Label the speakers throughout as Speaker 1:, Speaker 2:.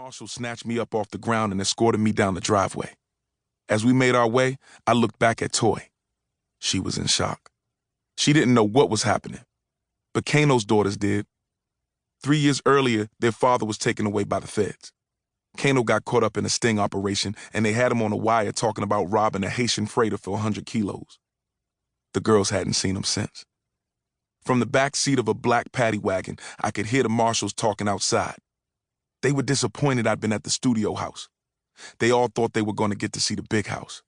Speaker 1: marshal snatched me up off the ground and escorted me down the driveway. As we made our way, I looked back at Toy. She was in shock. She didn't know what was happening, but Kano's daughters did. 3 years earlier, their father was taken away by the feds. Kano got caught up in a sting operation, and they had him on a wire talking about robbing a Haitian freighter for 100 kilos. The girls hadn't seen him since. From the back seat of a black paddy wagon, I could hear the marshals talking outside. They were disappointed I'd been at the studio house. They all thought they were going to get to see the big house,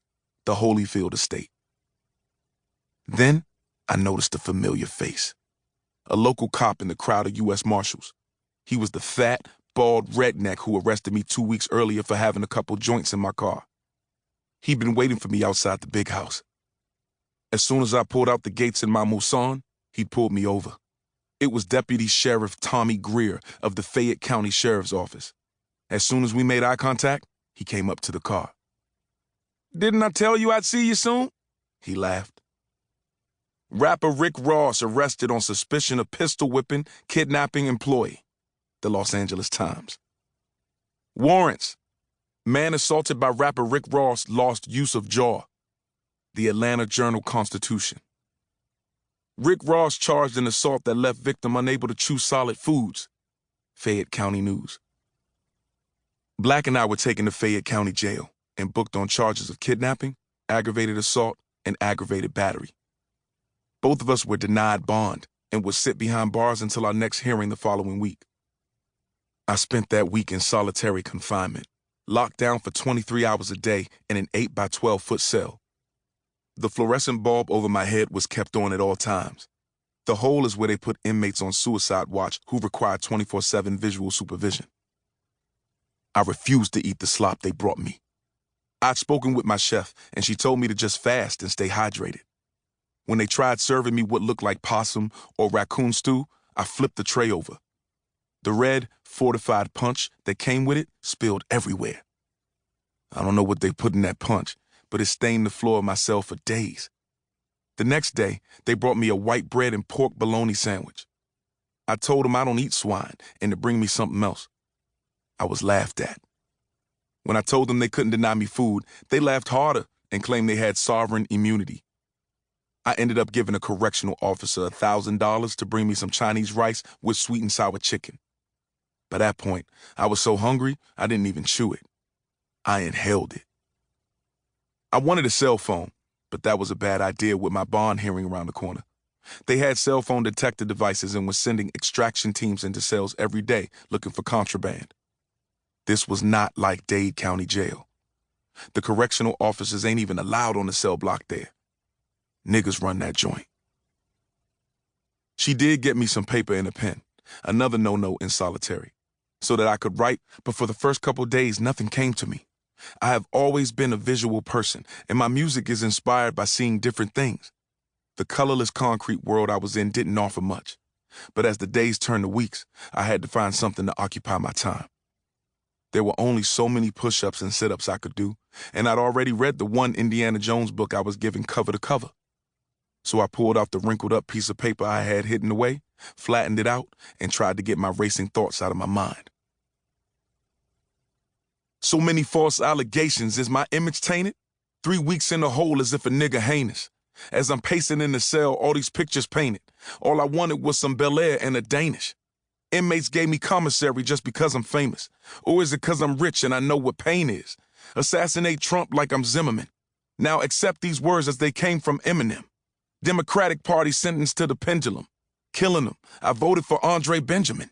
Speaker 1: the Holyfield estate. Then I noticed a familiar face. A local cop in the crowd of U.S. Marshals. He was the fat, bald redneck who arrested me 2 weeks earlier for having a couple joints in my car. He'd been waiting for me outside the big house. As soon as I pulled out the gates in my Mulsanne, he pulled me over. It was Deputy Sheriff Tommy Greer of the Fayette County Sheriff's Office. As soon as we made eye contact, he came up to the car. "Didn't I tell you I'd see you soon?" He laughed. Rapper Rick Ross arrested on suspicion of pistol whipping, kidnapping employee. The Los Angeles Times. Warrants. Man assaulted by rapper Rick Ross lost use of jaw. The Atlanta Journal-Constitution. Rick Ross charged in assault that left victim unable to chew solid foods. Fayette County News. Black and I were taken to Fayette County Jail and booked on charges of kidnapping, aggravated assault, and aggravated battery. Both of us were denied bond and would sit behind bars until our next hearing the following week. I spent that week in solitary confinement, locked down for 23 hours a day in an 8 by 12-foot cell. The fluorescent bulb over my head was kept on at all times. The hole is where they put inmates on suicide watch who require 24/7 visual supervision. I refused to eat the slop they brought me. I'd spoken with my chef, and she told me to just fast and stay hydrated. When they tried serving me what looked like possum or raccoon stew, I flipped the tray over. The red, fortified punch that came with it spilled everywhere. I don't know what they put in that punch, but it stained the floor of my cell for days. The next day, they brought me a white bread and pork bologna sandwich. I told them I don't eat swine and to bring me something else. I was laughed at. When I told them they couldn't deny me food, they laughed harder and claimed they had sovereign immunity. I ended up giving a correctional officer $1,000 to bring me some Chinese rice with sweet and sour chicken. By that point, I was so hungry, I didn't even chew it. I inhaled it. I wanted a cell phone, but that was a bad idea with my bond hearing around the corner. They had cell phone detector devices and were sending extraction teams into cells every day looking for contraband. This was not like Dade County Jail. The correctional officers ain't even allowed on the cell block there. Niggas run that joint. She did get me some paper and a pen, another no-no in solitary, so that I could write, but for the first couple days, nothing came to me. I have always been a visual person, and my music is inspired by seeing different things. The colorless concrete world I was in didn't offer much, but as the days turned to weeks, I had to find something to occupy my time. There were only so many push-ups and sit-ups I could do, and I'd already read the one Indiana Jones book I was given cover to cover. So I pulled out the wrinkled-up piece of paper I had hidden away, flattened it out, and tried to get my racing thoughts out of my mind. So many false allegations, is my image tainted? 3 weeks in the hole as if a nigga heinous. As I'm pacing in the cell, all these pictures painted. All I wanted was some Bel Air and a Danish. Inmates gave me commissary just because I'm famous. Or is it because I'm rich and I know what pain is? Assassinate Trump like I'm Zimmerman. Now accept these words as they came from Eminem. Democratic Party sentenced to the pendulum. Killing them. I voted for Andre Benjamin.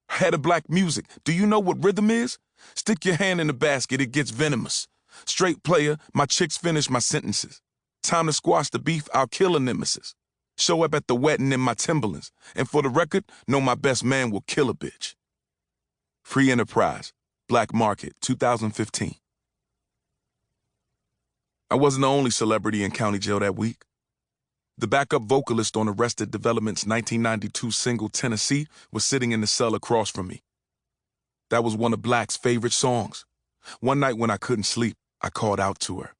Speaker 1: Head of black music. Do you know what rhythm is? Stick your hand in the basket, it gets venomous. Straight player, my chicks finish my sentences. Time to squash the beef, I'll kill a nemesis. Show up at the wedding in my Timberlands. And for the record, know my best man will kill a bitch. Free Enterprise, Black Market, 2015. I wasn't the only celebrity in county jail that week. The backup vocalist on Arrested Development's 1992 single Tennessee was sitting in the cell across from me. That was one of Black's favorite songs. One night when I couldn't sleep, I called out to her.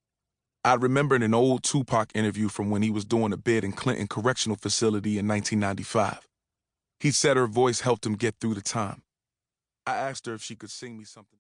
Speaker 1: I remembered an old Tupac interview from when he was doing a bid in Clinton Correctional Facility in 1995. He said her voice helped him get through the time. I asked her if she could sing me something.